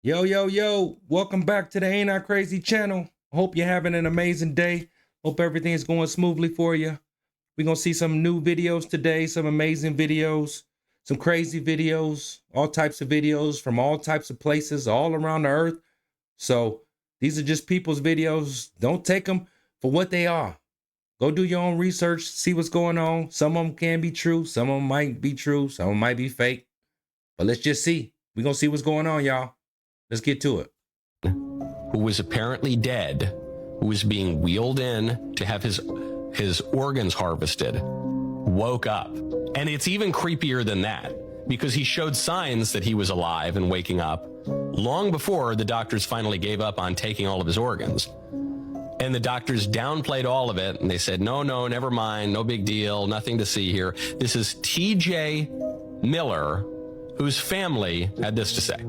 Yo, yo, yo, welcome back to the Ain't I Crazy channel. Hope you're having an amazing day. Hope everything is going smoothly for you. We're going to see some new videos today, some amazing videos, some crazy videos, all types of videos from all types of places all around the earth. So these are just people's videos. Don't take them for what they are. Go do your own research, see what's going on. Some of them can be true. Some of them might be true. Some of them might be fake. But let's just see. We're going to see what's going on, y'all. Let's get to it. Who was apparently dead, who was being wheeled in to have his organs harvested, woke up. And it's even creepier than that, because he showed signs that he was alive and waking up long before the doctors finally gave up on taking all of his organs. And the doctors downplayed all of it, and they said, no, never mind, no big deal, nothing to see here. This is T.J. Miller, whose family had this to say.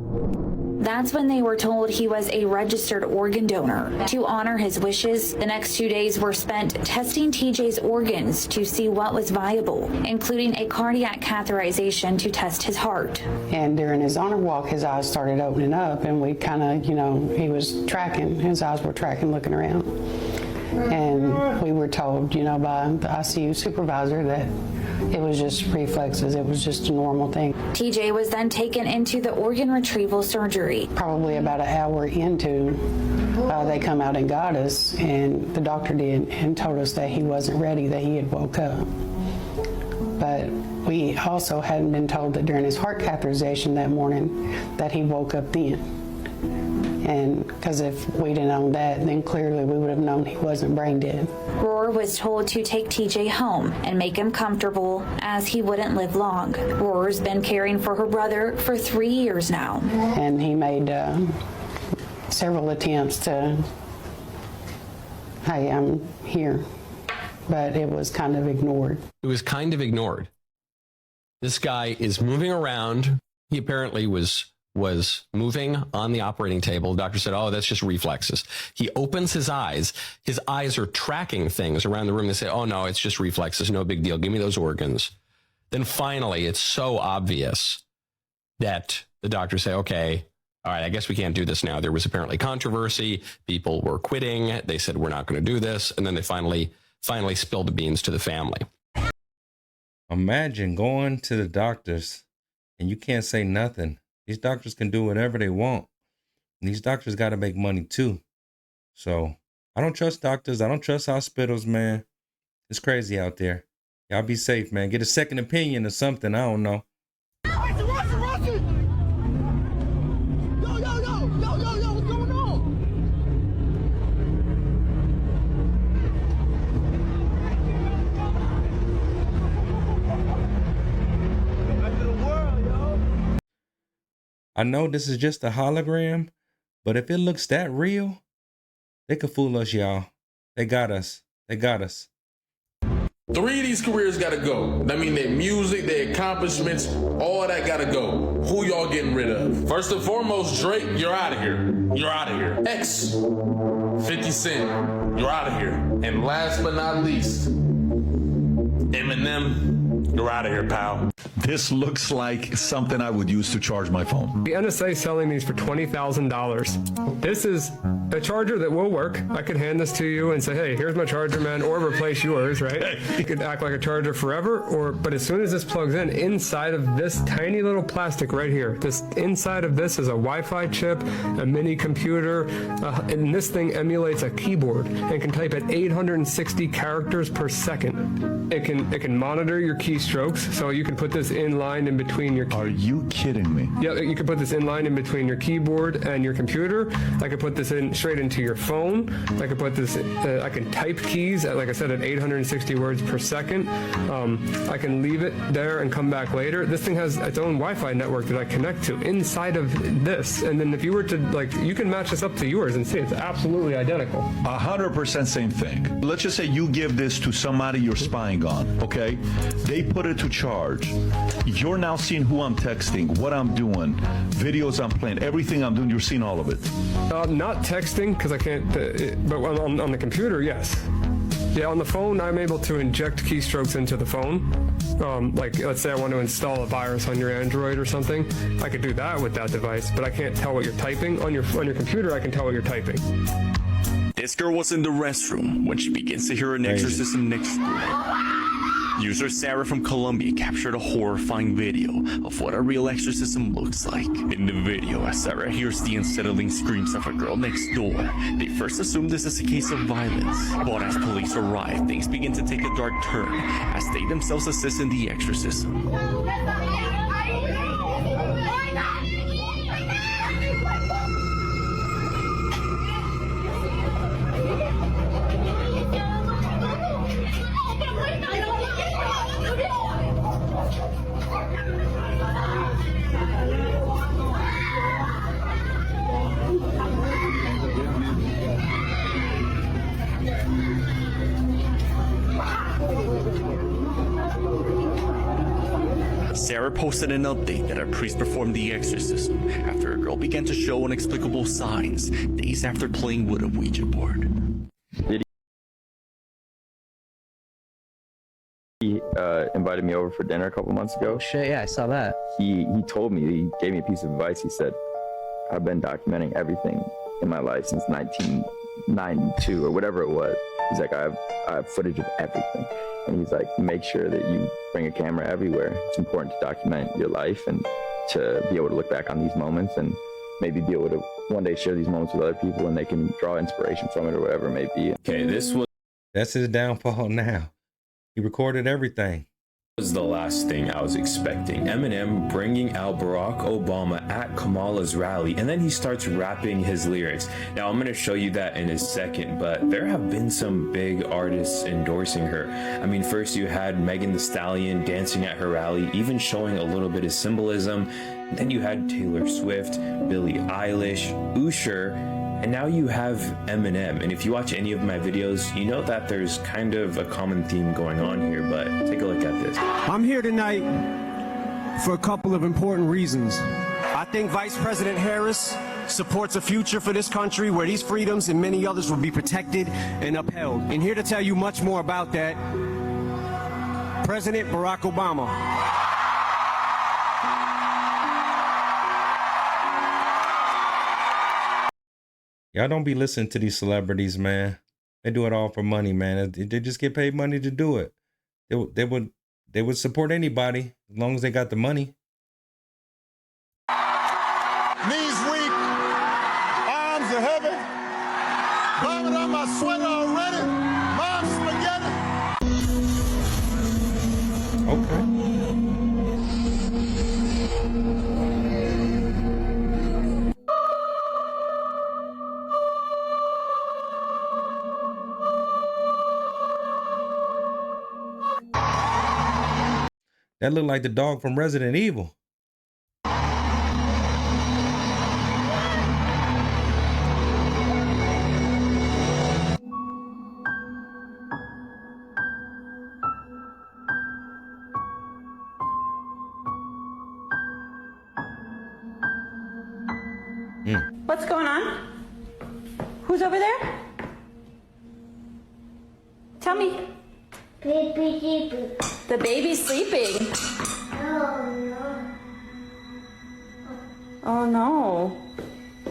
That's when they were told he was a registered organ donor. To honor his wishes, the next 2 days were spent testing TJ's organs to see what was viable, including a cardiac catheterization to test his heart. And during his honor walk, his eyes started opening up, and we kind of, he was tracking, his eyes were tracking, looking around. And we were told, by the ICU supervisor that it was just reflexes. It was just a normal thing. TJ was then taken into the organ retrieval surgery. Probably about an hour into, they come out and got us, and the doctor did, and told us that he wasn't ready, that he had woke up. But we also hadn't been told that during his heart catheterization that morning that he woke up then. And because if we'd have known that, then clearly we would have known he wasn't brain dead. Roar was told to take TJ home and make him comfortable, as he wouldn't live long. Roar's been caring for her brother for 3 years now. And he made several attempts to, hey, I'm here. But it was kind of ignored. It was kind of ignored. This guy is moving around. He apparently was moving on the operating table. The doctor said, oh, that's just reflexes. He opens his eyes. His eyes are tracking things around the room. They say, oh, no, it's just reflexes. No big deal. Give me those organs. Then finally, it's so obvious that the doctors say, okay, all right, I guess we can't do this now. There was apparently controversy. People were quitting. They said, we're not going to do this. And then they finally spilled the beans to the family. Imagine going to the doctors and you can't say nothing. These doctors can do whatever they want. And these doctors got to make money too. So I don't trust doctors. I don't trust hospitals, man. It's crazy out there. Y'all be safe, man. Get a second opinion or something. I don't know. Russian! Yo, what's going on? Back to the world, yo. I know this is just a hologram, but if it looks that real, they could fool us, y'all. They got us. They got us. 3 of these careers gotta go. That mean their music, their accomplishments, all that gotta go. Who y'all getting rid of? First and foremost, Drake, you're out of here. You're out of here. X, 50 Cent, you're out of here. And last but not least, Eminem, you're out of here, pal. This looks like something I would use to charge my phone. The NSA is selling these for $20,000. This is a charger that will work. I could hand this to you and say, hey, here's my charger, man, or replace yours, right? You could act like a charger forever, but as soon as this plugs in, inside of this tiny little plastic right here, inside of this is a Wi-Fi chip, a mini computer, and this thing emulates a keyboard and can type at 860 characters per second. It can monitor your keystrokes, so you can put this in line in between your. Are you kidding me? Yeah, you can put this in line in between your keyboard and your computer. I could put this in straight into your phone. I could put this. I can type keys at, like I said, at 860 words per second. I can leave it there and come back later. This thing has its own Wi-Fi network that I connect to inside of this, and then if you were to you can match this up to yours and see it's absolutely identical. 100% same thing. Let's just say you give this to somebody you're spying on, okay? They put it to charge. You're now seeing who I'm texting, what I'm doing, videos I'm playing, everything I'm doing, you're seeing all of it. Not texting, because I can't, but on the computer, yes. Yeah, on the phone, I'm able to inject keystrokes into the phone. Like, let's say I want to install a virus on your Android or something. I could do that with that device, but I can't tell what you're typing. On your computer, I can tell what you're typing. This girl was in the restroom when she begins to hear an exorcism next door. User Sarah from Colombia captured a horrifying video of what a real exorcism looks like. In the video, as Sarah hears the unsettling screams of a girl next door, they first assume this is a case of violence. But as police arrive, things begin to take a dark turn as they themselves assist in the exorcism. Sarah posted an update that a priest performed the exorcism after a girl began to show inexplicable signs days after playing with a Ouija board. He invited me over for dinner a couple months ago. Oh shit, yeah, I saw that. He told me, he gave me a piece of advice. He said, I've been documenting everything in my life since 1992 or whatever it was. He's like, I have footage of everything. And he's like, make sure that you bring a camera everywhere. It's important to document your life and to be able to look back on these moments and maybe be able to one day share these moments with other people and they can draw inspiration from it or whatever it may be. Okay, That's his downfall now. He recorded everything. was the last thing I was expecting. Eminem bringing out Barack Obama at Kamala's rally, and then he starts rapping his lyrics. Now, I'm going to show you that in a second, but there have been some big artists endorsing her. I mean, first you had Megan Thee Stallion dancing at her rally, even showing a little bit of symbolism. Then you had Taylor Swift, Billie Eilish, Usher, and now you have Eminem. And if you watch any of my videos, you know that there's kind of a common theme going on here, but take a look at this. I'm here tonight for a couple of important reasons. I think Vice President Harris supports a future for this country where these freedoms and many others will be protected and upheld. And here to tell you much more about that, President Barack Obama. Y'all don't be listening to these celebrities, man. They do it all for money, man. They just get paid money to do it. They would support anybody as long as they got the money. Knees weak, arms are heavy, vomit on my sweater already, mom's spaghetti. Okay. That looked like the dog from Resident Evil. What's going on? Who's over there? Tell me. Baby sleeping. The baby's sleeping. Oh no. Oh no.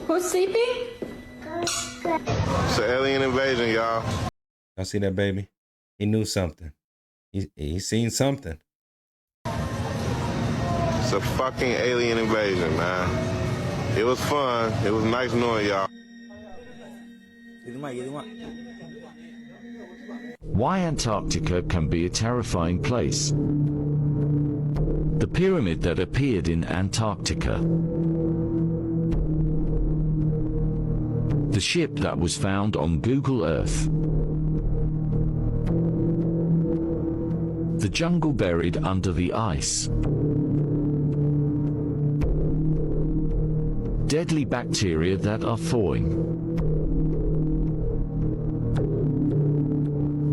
Who's sleeping? It's an alien invasion, y'all. Y'all see that baby? He knew something. He seen something. It's a fucking alien invasion, man. It was fun. It was nice knowing y'all. Why Antarctica can be a terrifying place. The pyramid that appeared in Antarctica. The ship that was found on Google Earth. The jungle buried under the ice. Deadly bacteria that are thawing.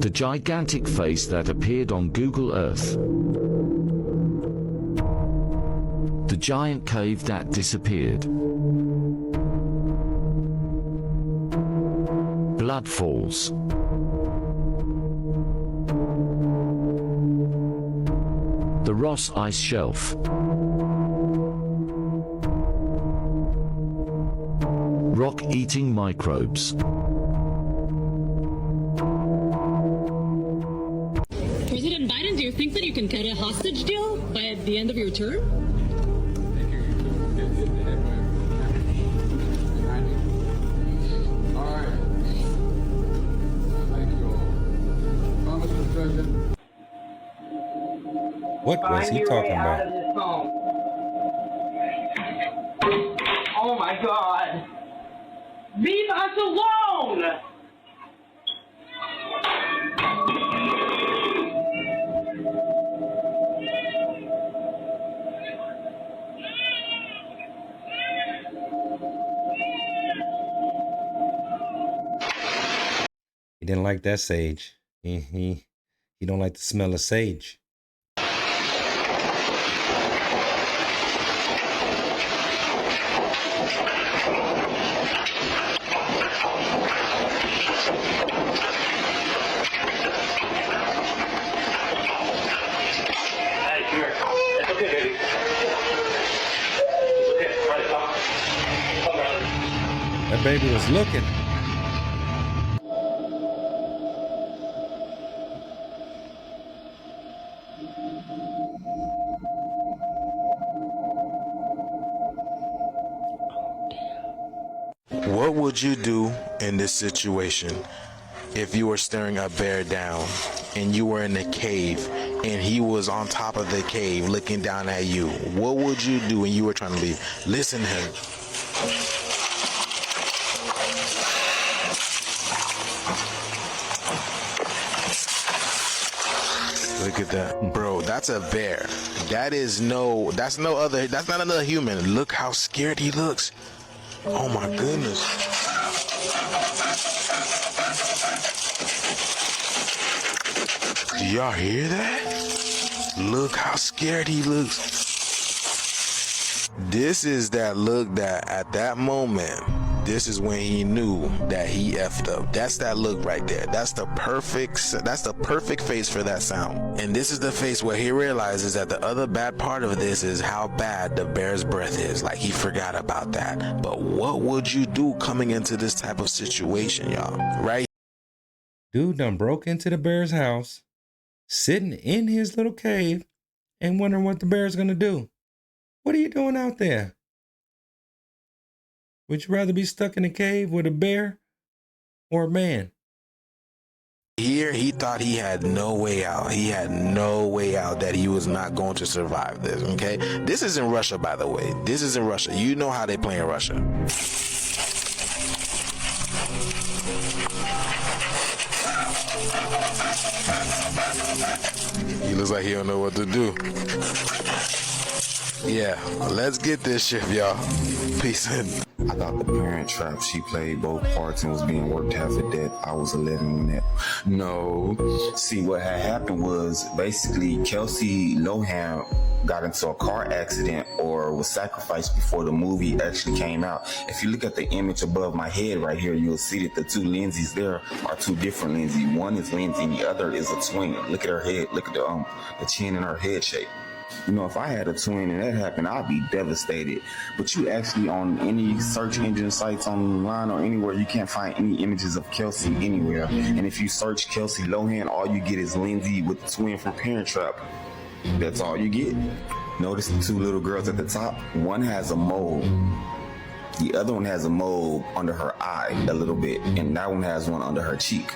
The gigantic face that appeared on Google Earth. The giant cave that disappeared. Blood falls. The Ross Ice Shelf. Rock-eating microbes. President Biden, do you think that you can cut a hostage deal by the end of your term? What was he talking about? Oh my God! Leave us alone! He didn't like that sage. He don't like the smell of sage. That baby was looking. What would you do in this situation if you were staring a bear down and you were in a cave and he was on top of the cave looking down at you? What would you do when you were trying to leave? Listen to him. Look at that. Bro, that's a bear. That's not another human. Look how scared he looks. Oh my goodness. Do y'all hear that? Look how scared he looks. This is that look that at that moment, this is when he knew that he effed up. That's that look right there. That's the perfect face for that sound. And this is the face where he realizes that the other bad part of this is how bad the bear's breath is. Like he forgot about that. But what would you do coming into this type of situation, y'all? Right? Dude done broke into the bear's house, sitting in his little cave, and wondering what the bear's gonna do. What are you doing out there? Would you rather be stuck in a cave with a bear or a man? Here, he thought he had no way out. He had no way out, that he was not going to survive this, okay? This is in Russia, by the way. This is in Russia. You know how they play in Russia. He looks like he don't know what to do. Yeah, let's get this shit, y'all. Peace. I thought the Parent Trap, she played both parts and was being worked half to death. I was 11 when that. No. See, what had happened was basically Kelsey Lohan got into a car accident or was sacrificed before the movie actually came out. If you look at the image above my head right here, you'll see that the two Lindsays there are two different Lindsay. One is Lindsay and the other is a twin. Look at her head. Look at the chin in her head shape. You know, if I had a twin and that happened, I'd be devastated. But you actually, on any search engine sites online or anywhere, you can't find any images of Kelsey anywhere. And if you search Kelsey Lohan, all you get is Lindsay with the twin from Parent Trap. That's all you get. Notice the two little girls at the top. One has a mole. The other one has a mole under her eye a little bit. And that one has one under her cheek.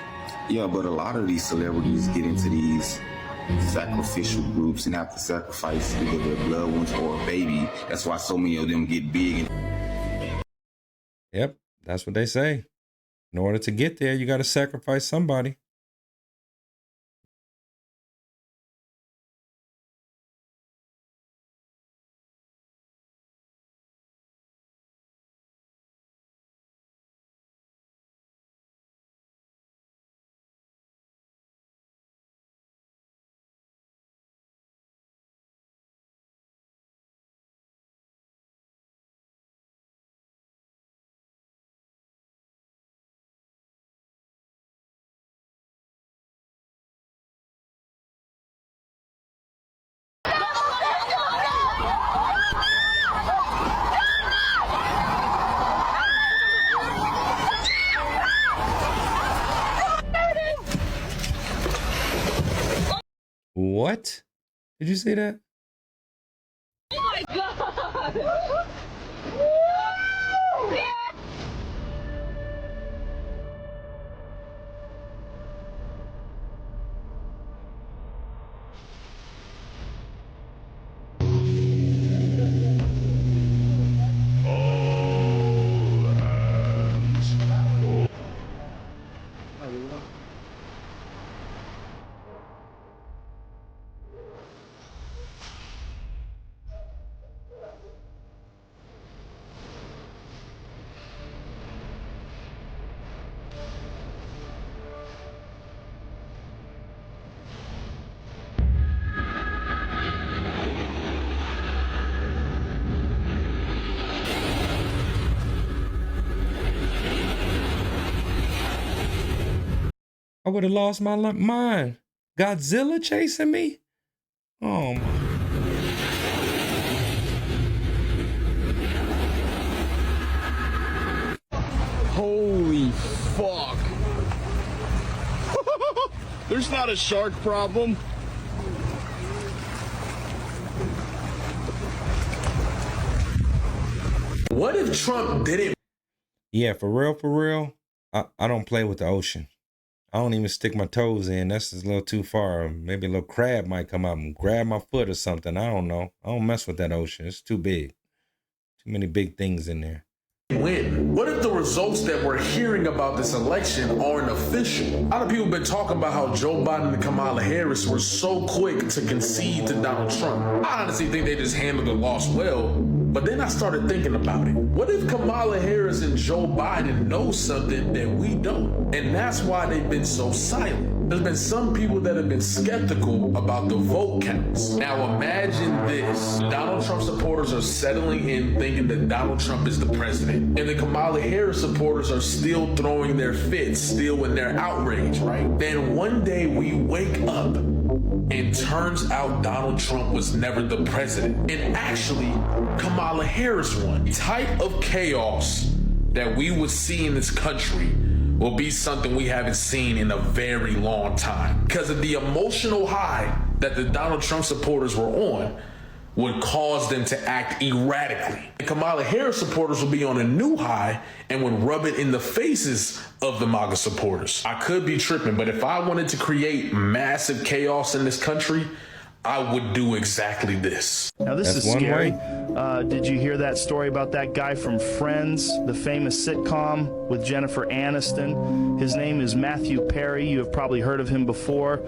Yeah, but a lot of these celebrities get into these sacrificial groups and have to sacrifice either their loved ones or a baby. That's why so many of them get big. Yep, that's what they say. In order to get there, you got to sacrifice somebody. What? Did you see that? Oh my God! I would have lost my mind. Godzilla chasing me? Oh my. Holy fuck. There's not a shark problem. What if Trump didn't? Yeah, for real, I don't play with the ocean. I don't even stick my toes in. That's just a little too far. Maybe a little crab might come up and grab my foot or something. I don't know. I don't mess with that ocean. It's too big. Too many big things in there. Win? What if the results that we're hearing about this election aren't official? A lot of people have been talking about how Joe Biden and Kamala Harris were so quick to concede to Donald Trump. I honestly think they just handled the loss well, but then I started thinking about it. What if Kamala Harris and Joe Biden know something that we don't? And that's why they've been so silent. There's been some people that have been skeptical about the vote counts. Now imagine this. Donald Trump supporters are settling in thinking that Donald Trump is the president. And the Kamala Harris supporters are still throwing their fits, still in their outrage, right? Then one day we wake up and turns out Donald Trump was never the president. And actually, Kamala Harris won. The type of chaos that we would see in this country will be something we haven't seen in a very long time. Because of the emotional high that the Donald Trump supporters were on would cause them to act erratically. And Kamala Harris supporters will be on a new high and would rub it in the faces of the MAGA supporters. I could be tripping, but if I wanted to create massive chaos in this country, I would do exactly this. Now this is scary. Did you hear that story about that guy from Friends, the famous sitcom with Jennifer Aniston? His name is Matthew Perry. You have probably heard of him before.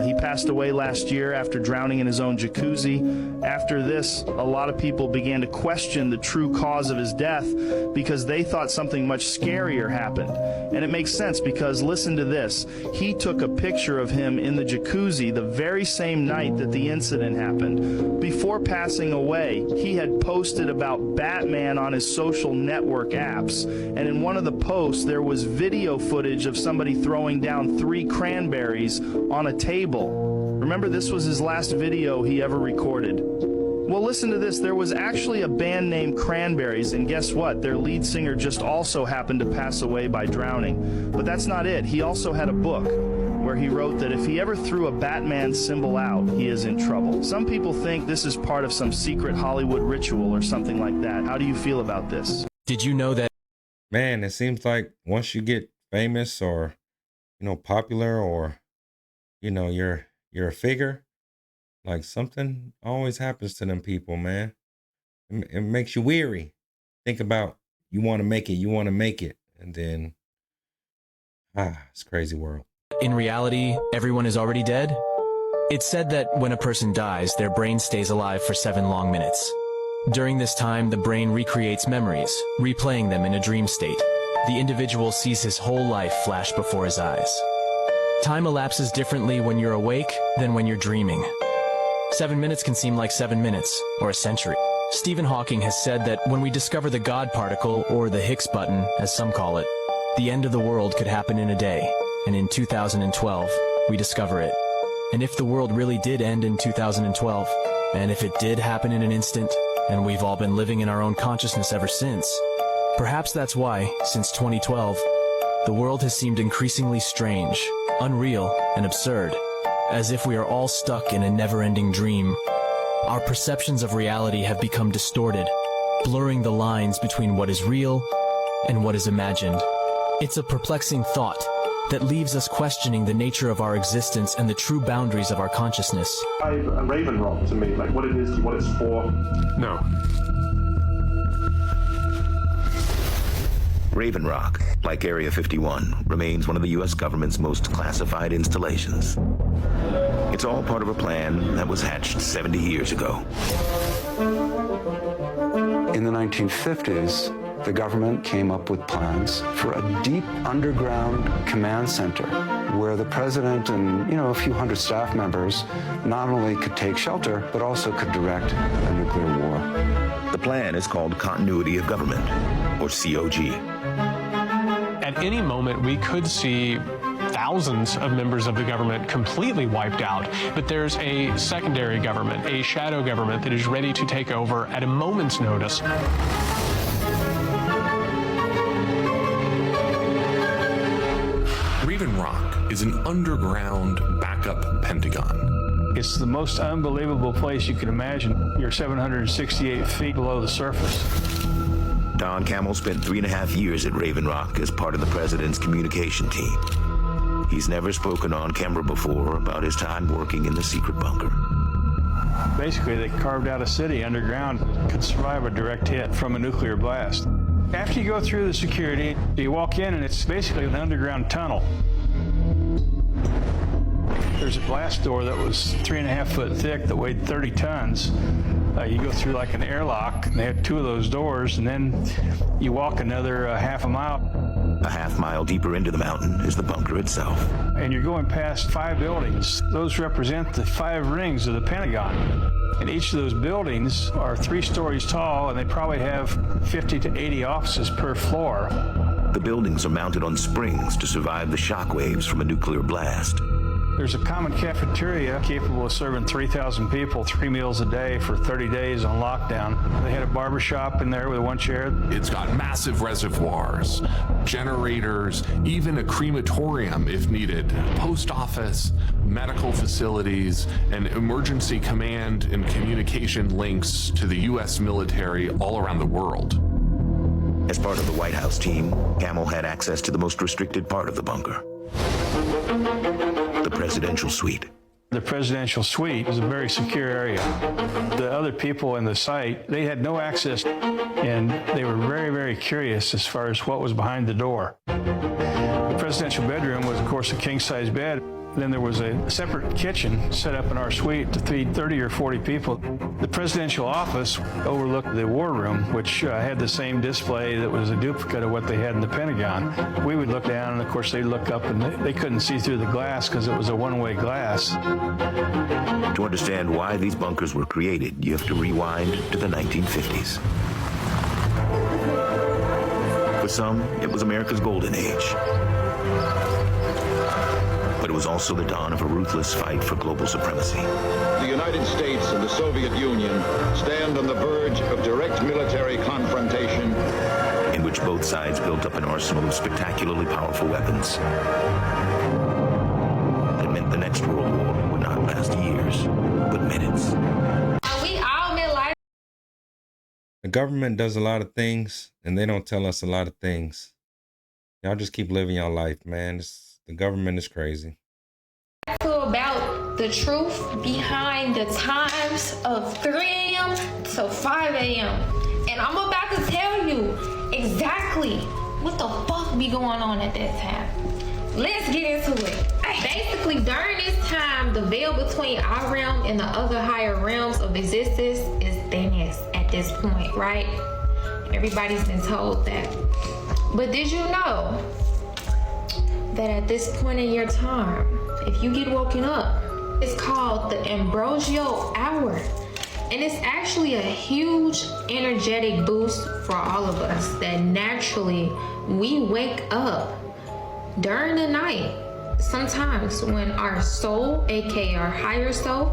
He passed away last year after drowning in his own jacuzzi. After this, a lot of people began to question the true cause of his death because they thought something much scarier happened. And it makes sense because listen to this. He took a picture of him in the jacuzzi the very same night that the incident happened. Before passing away, he had posted about Batman on his social network apps. And in one of the posts, there was video footage of somebody throwing down 3 cranberries on a table. Remember, this was his last video he ever recorded. Well, listen to this. There was actually a band named Cranberries, and guess what? Their lead singer just also happened to pass away by drowning. But that's not it. He also had a book where he wrote that if he ever threw a Batman symbol out, he is in trouble. Some people think this is part of some secret Hollywood ritual or something like that. How do you feel about this? Did you know that? Man, it seems like once you get famous or, popular or, you're a figure, like something always happens to them people, man. It makes you weary. Think about you want to make it, and then it's a crazy world. In reality, everyone is already dead. It's said that when a person dies, their brain stays alive for 7 long minutes. During this time, the brain recreates memories, replaying them in a dream state. The individual sees his whole life flash before his eyes. Time elapses differently when you're awake than when you're dreaming. 7 minutes can seem like 7 minutes, or a century. Stephen Hawking has said that when we discover the God particle, or the Higgs boson, as some call it, the end of the world could happen in a day. And in 2012, we discover it. And if the world really did end in 2012, and if it did happen in an instant, and we've all been living in our own consciousness ever since, perhaps that's why, since 2012, the world has seemed increasingly strange, unreal, and absurd. as if we are all stuck in a never-ending dream. Our perceptions of reality have become distorted, blurring the lines between what is real and what is imagined. It's a perplexing thought that leaves us questioning the nature of our existence and the true boundaries of our consciousness. Raven Rock to me, like what it is, what it's for. No. Raven Rock, like Area 51, remains one of the U.S. government's most classified installations. It's all part of a plan that was hatched 70 years ago. In the 1950s, the government came up with plans for a deep underground command center where the president and, a few hundred staff members not only could take shelter, but also could direct a nuclear war. The plan is called Continuity of Government, or COG. At any moment, we could see thousands of members of the government completely wiped out, but there's a secondary government, a shadow government that is ready to take over at a moment's notice. Raven Rock is an underground backup Pentagon. It's the most unbelievable place you can imagine. You're 768 feet below the surface. Don Camel spent 3.5 years at Raven Rock as part of the president's communication team. He's never spoken on camera before about his time working in the secret bunker. Basically, they carved out a city underground that could survive a direct hit from a nuclear blast. After you go through the security, you walk in and it's basically an underground tunnel. There's a blast door that was 3.5 foot thick that weighed 30 tons. You go through like an airlock, and they had 2 of those doors, and then you walk another half a mile. A half mile deeper into the mountain is the bunker itself. And you're going past 5 buildings. Those represent the 5 rings of the Pentagon. And each of those buildings are 3 stories tall, and they probably have 50 to 80 offices per floor. The buildings are mounted on springs to survive the shock waves from a nuclear blast. There's a common cafeteria capable of serving 3,000 people 3 meals a day for 30 days on lockdown. They had a barber shop in there with 1 chair. It's got massive reservoirs, generators, even a crematorium if needed, post office, medical facilities, and emergency command and communication links to the U.S. military all around the world. As part of the White House team, Camel had access to the most restricted part of the bunker. The presidential suite. The presidential suite is a very secure area. The other people in the site, they had no access, and they were very, very curious as far as what was behind the door. The presidential bedroom was, of course, a king-size bed. Then there was a separate kitchen set up in our suite to feed 30 or 40 people. The presidential office overlooked the war room, which had the same display that was a duplicate of what they had in the Pentagon. We would look down, and of course they'd look up, and they couldn't see through the glass because it was a one-way glass. To understand why these bunkers were created, you have to rewind to the 1950s. For some, it was America's golden age. But it was also the dawn of a ruthless fight for global supremacy. The United States and the Soviet Union stand on the verge of direct military confrontation, in which both sides built up an arsenal of spectacularly powerful weapons. That meant the next World War would not last years, but minutes. The government does a lot of things, and they don't tell us a lot of things. Y'all just keep living your life, man. The government is crazy. About the truth behind the times of 3 a.m. to 5 a.m. And I'm about to tell you exactly what the fuck be going on at that time. Let's get into it. Basically, during this time, the veil between our realm and the other higher realms of existence is thinnest at this point, right? Everybody's been told that. But did you know that at this point in your time, if you get woken up, it's called the ambrosial hour. And it's actually a huge energetic boost for all of us that naturally we wake up during the night. Sometimes when our soul, aka our higher self,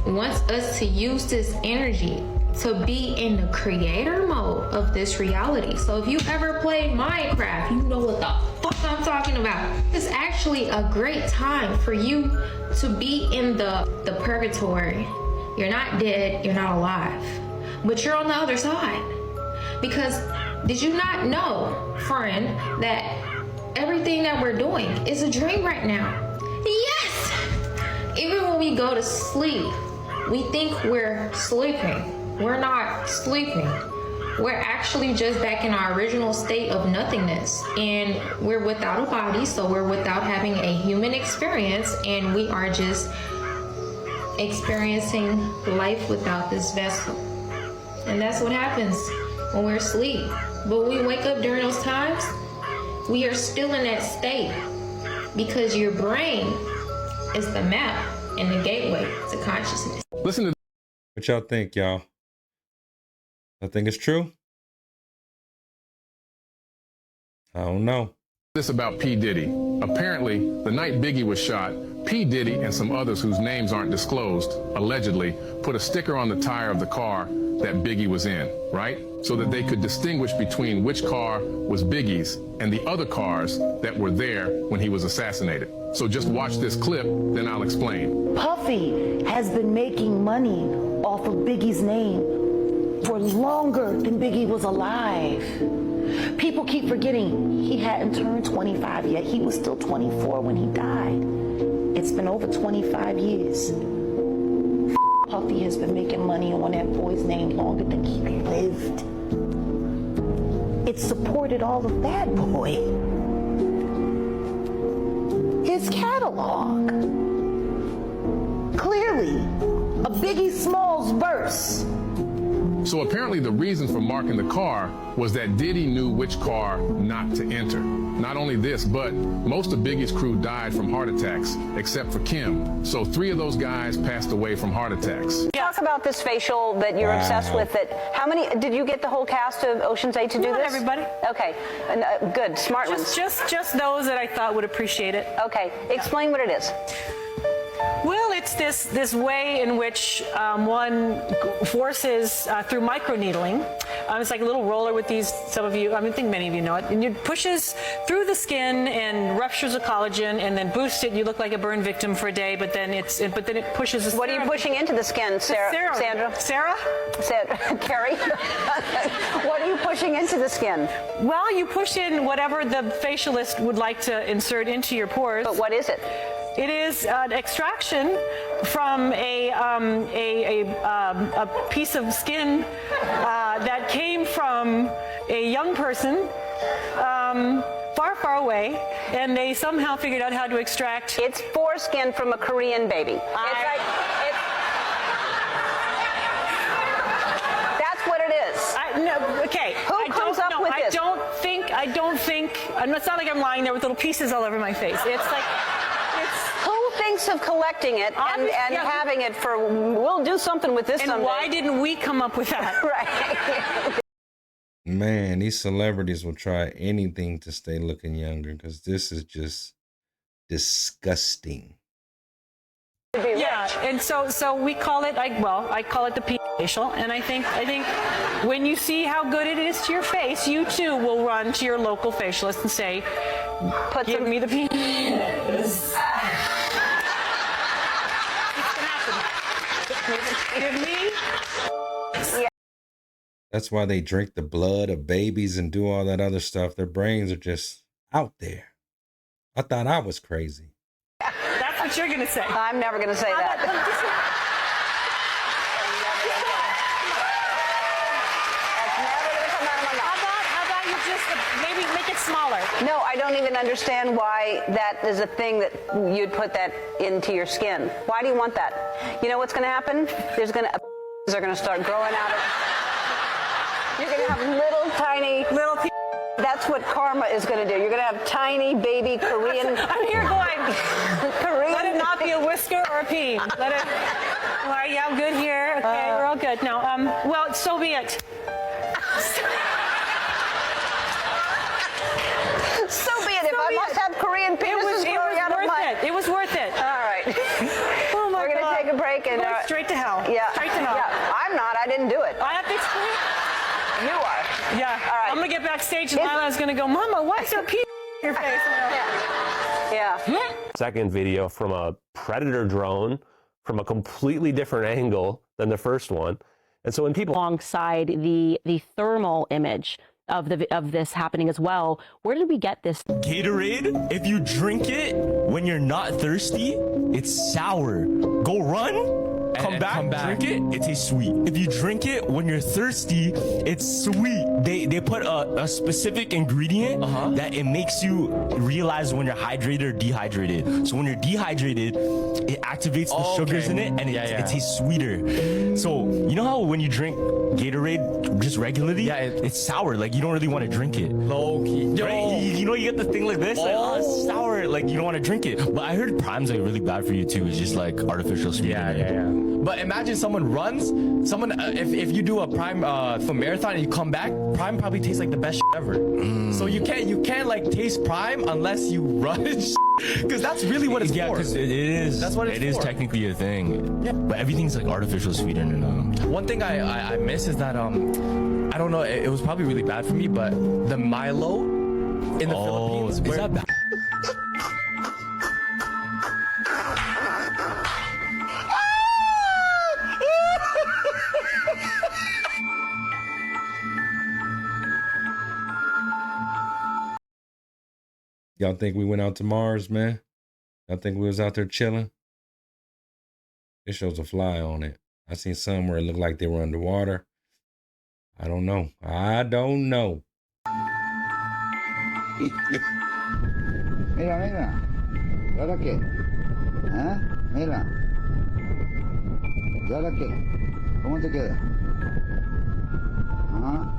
wants us to use this energy to be in the creator mode of this reality. So if you ever played Minecraft, you know what the fuck I'm talking about. It's actually a great time for you to be in the purgatory. You're not dead, you're not alive, but you're on the other side. Because did you not know, friend, that everything that we're doing is a dream right now? Yes! Even when we go to sleep, we think we're sleeping. We're not sleeping. We're actually just back in our original state of nothingness. And we're without a body, so we're without having a human experience, and we are just experiencing life without this vessel. And that's what happens when we're asleep. But when we wake up during those times, we are still in that state because your brain is the map and the gateway to consciousness. Listen to what y'all think, y'all. I think it's true. I don't know. This about P. Diddy. Apparently, the night Biggie was shot, P. Diddy and some others whose names aren't disclosed, allegedly, put a sticker on the tire of the car that Biggie was in, right? So that they could distinguish between which car was Biggie's and the other cars that were there when he was assassinated. So just watch this clip, then I'll explain. Puffy has been making money off of Biggie's name for longer than Biggie was alive. People keep forgetting he hadn't turned 25 yet. He was still 24 when he died. It's been over 25 years. Puffy has been making money on that boy's name longer than he lived. It supported all of Bad Boy. His catalog. Clearly, a Biggie Smalls verse. So apparently the reason for marking the car was that Diddy knew which car not to enter. Not only this, but most of Biggie's crew died from heart attacks, except for Kim. So 3 of those guys passed away from heart attacks. Talk about this facial that you're obsessed with. That how many did you get the whole cast of Ocean's 8 to do Not this? everybody. Okay, good, smart ones. Just those that I thought would appreciate it. Okay, explain what it is. Well, it's this way in which one forces through microneedling. It's like a little roller with these. Some of you, I think many of you know it. And it pushes through the skin and ruptures the collagen, and then boosts it. You look like a burn victim for a day, but then it pushes. What are you pushing into the skin, Sandra? Sarah? Carrie? What are you pushing into the skin? Well, you push in whatever the facialist would like to insert into your pores. But what is it? It is an extraction from a piece of skin that came from a young person far, far away, and they somehow figured out how to extract. It's foreskin from a Korean baby. That's what it is. Okay. Who comes up with this? I don't think. It's not like I'm lying there with little pieces all over my face. It's like. Who thinks of collecting it and having it for, we'll do something with this someday. And why didn't we come up with that? Right. Man, these celebrities will try anything to stay looking younger because this is just disgusting. Yeah, and so we call it, I call it the P facial, and I think when you see how good it is to your face, you too will run to your local facialist and say, give me the P. Give me. That's why they drink the blood of babies and do all that other stuff. Their brains are just out there. I thought I was crazy. That's what you're gonna say. I'm never gonna say that. How about you just maybe make it smaller? No, I don't even understand why that is a thing that you'd put that into your skin. Why do you want that? You know what's going to happen? They're going to start growing out of. You're going to have little tiny. That's what karma is going to do. You're going to have tiny baby Korean. I'm here going. Korean. Let it not be a whisker or a peen. Let it. All right, yeah, I'm good here. Okay, we're all good now. Well, so be it. So be it. If I must have Korean penises growing out of my. It was worth it. All right. Oh my God. We're going to take a break and straight to now. Yeah. Straight to now. Yeah, I'm not. I didn't do it. I have to explain. You are. Yeah. All right. I'm gonna get backstage and Lila's gonna go, Mama, why's there pee in your face? Yeah. Second video from a Predator drone from a completely different angle than the first one. And so when people alongside the thermal image of this happening as well, where did we get this? Gatorade, if you drink it when you're not thirsty, it's sour. Go run, come back, drink it, it tastes sweet. If you drink it when you're thirsty, it's sweet. They put a specific ingredient that it makes you realize when you're hydrated or dehydrated. So when you're dehydrated, it activates the sugars in it and it tastes sweeter. So you know how when you drink Gatorade just regularly, it's sour, like you don't really want to drink it. Low key. Right? You know, you get the thing like this, like, oh, it's sour, like you don't want to drink it. But I heard Prime's like really bad for you too. It's just like artificial sweetener. But imagine someone runs, if you do a Prime for marathon and you come back, Prime probably tastes like the best shit ever. So you can't like taste Prime unless you run, because that's really what it's for. Yeah, because it is. That's what it's it is for. technically a thing. Yeah. But everything's like artificial sweetener now. One thing I miss is that I don't know, it was probably really bad for me, but the Milo in the Philippines. Is that bad? Y'all think we went out to Mars, man? Y'all think we was out there chilling? It shows a fly on it. I seen some where it looked like they were underwater. I don't know. I don't know. Mira, mira. ¿Y ahora qué? ¿Ah? Mira. ¿Y ahora qué? ¿Cómo te queda? Ajá.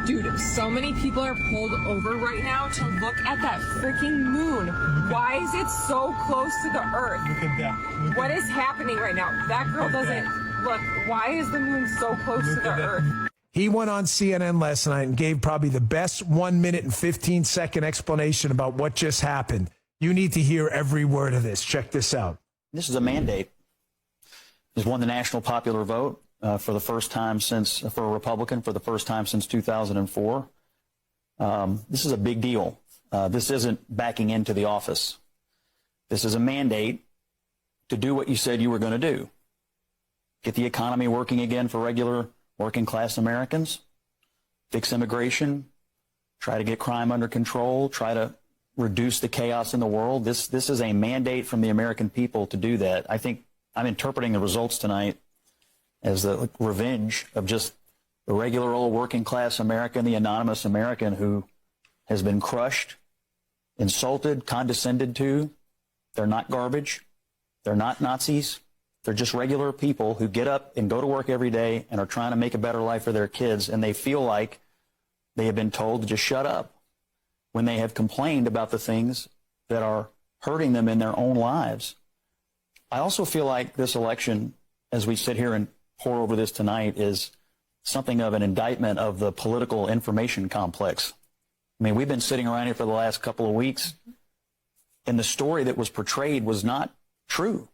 Dude, so many people are pulled over right now to look at that freaking moon. Why is it so close to the earth? Look at that. What is happening right now? That girl doesn't look. Why is the moon so close to the earth? He went on CNN last night and gave probably the best 1 minute and 15-second explanation about what just happened. You need to hear every word of this. Check this out. This is a mandate. He's won the national popular vote. For the first time for a Republican, for the first time since 2004. This is a big deal. This isn't backing into the office. This is a mandate to do what you said you were going to do. Get the economy working again for regular working class Americans, fix immigration, try to get crime under control, try to reduce the chaos in the world. This is a mandate from the American people to do that. I think I'm interpreting the results tonight as the revenge of just the regular old working class American, the anonymous American who has been crushed, insulted, condescended to. They're not garbage. They're not Nazis. They're just regular people who get up and go to work every day and are trying to make a better life for their kids, and they feel like they have been told to just shut up when they have complained about the things that are hurting them in their own lives. I also feel like this election, as we sit here and pour over this tonight, is something of an indictment of the political information complex. I mean, we've been sitting around here for the last couple of weeks, and the story that was portrayed was not true.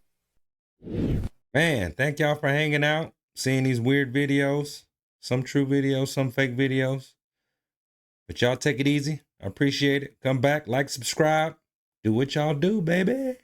Man, thank y'all for hanging out, seeing these weird videos, some true videos, some fake videos. But y'all take it easy. I appreciate it. Come back, like, subscribe, do what y'all do, baby.